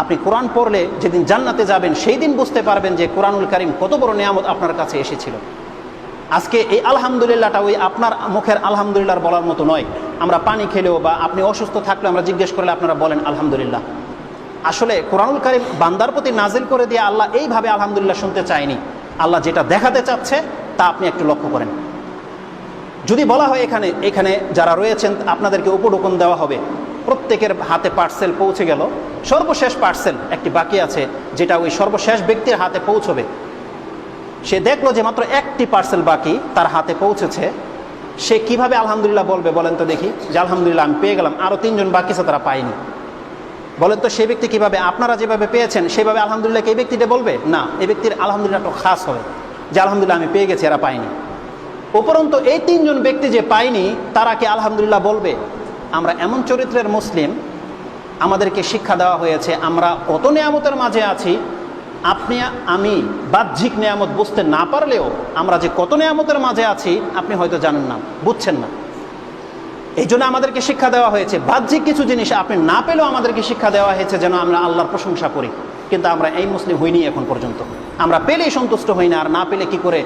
আপনি কোরআন পড়লে যেদিন জান্নাতে যাবেন সেই দিন বুঝতে পারবেন যে কোরআনুল কারীম কত বড় নিয়ামত আপনার কাছে এসেছিল। আজকে এই আলহামদুলিল্লাহটা ওই আপনার মুখের আলহামদুলিল্লাহ বলার মতো নয়। আমরা পানি খেলেও বা আপনি অসুস্থ থাকলেও আমরা জিজ্ঞেস করলে আপনারা বলেন আলহামদুলিল্লাহ। আসলে কোরআনুল কারীম বান্দার প্রতি নাজিল করে দিয়ে আল্লাহ এইভাবে আলহামদুলিল্লাহ শুনতে চায়নি। আল্লাহ যেটা দেখাতে চাচ্ছে তা আপনি একটু লক্ষ্য করেন। যদি বলা হয় এখানে যারা রয়েছেন আপনাদেরকে উপঢৌকন দেওয়া হবে, প্রত্যেকের হাতে পার্সেল পৌঁছে গেল, সর্বশেষ পার্সেল একটি বাকি আছে যেটা ওই সর্বশেষ ব্যক্তির হাতে পৌঁছবে। সে দেখলো যে মাত্র একটি পার্সেল বাকি তার হাতে পৌঁছেছে, সে কিভাবে আলহামদুলিল্লাহ বলবে বলেন তো দেখি? যে আলহামদুলিল্লাহ আমি পেয়ে গেলাম, আরও 3 জন বাকি আছে তারা পায়নি। বলেন তো সেই ব্যক্তি কিভাবে, আপনারা যেভাবে পেয়েছেন সেভাবে আলহামদুলিল্লাহ এই ব্যক্তিটা বলবে? না, এই ব্যক্তির আলহামদুলিল্লাহ একটু খাস হবে যে আলহামদুলিল্লাহ আমি পেয়ে গেছি, এরা পায়নি। উপরন্তু এই 3 জন ব্যক্তি যে পায়নি তারা কি আলহামদুলিল্লাহ বলবে? আমরা এমন চরিত্রের মুসলিম, আমাদেরকে শিক্ষা দেওয়া হয়েছে আমরা কত নিয়ামতের মাঝে আছি। আপনি আমি বাহ্যিক নিয়ামত বুঝতে না পারলেও আমরা যে কত নিয়ামতের মাঝে আছি আপনি হয়তো জানেন না, বুঝছেন না। এই জন্য আমাদেরকে শিক্ষা দেওয়া হয়েছে বাহ্যিক কিছু জিনিস আপনি না পেলেও আমাদেরকে শিক্ষা দেওয়া হয়েছে যেন আমরা আল্লাহর প্রশংসা করি। কিন্তু আমরা এই মুসলিম হইনি এখন পর্যন্ত। আমরা পেলেই সন্তুষ্ট হই না, আর না পেলে কি করে